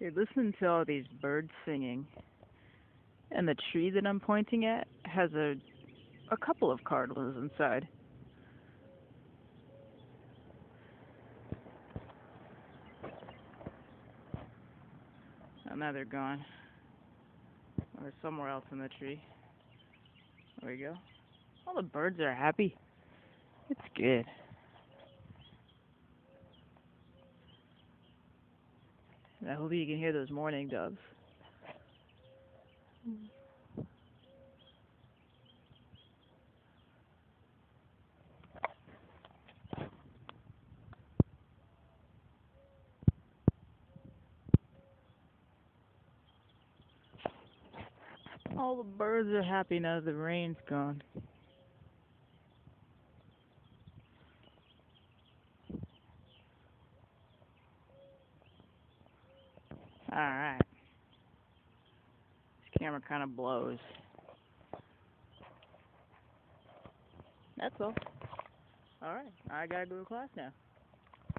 Okay, listen to all these birds singing. And the tree that I'm pointing at has a couple of cardinals inside. Oh, now they're gone. Or they're somewhere else in the tree. There we go. All the birds are happy. It's good. And I hope you can hear those mourning doves. All the birds are happy now the rain's gone. Alright. This camera kind of blows. That's all. Alright, I gotta go to class now.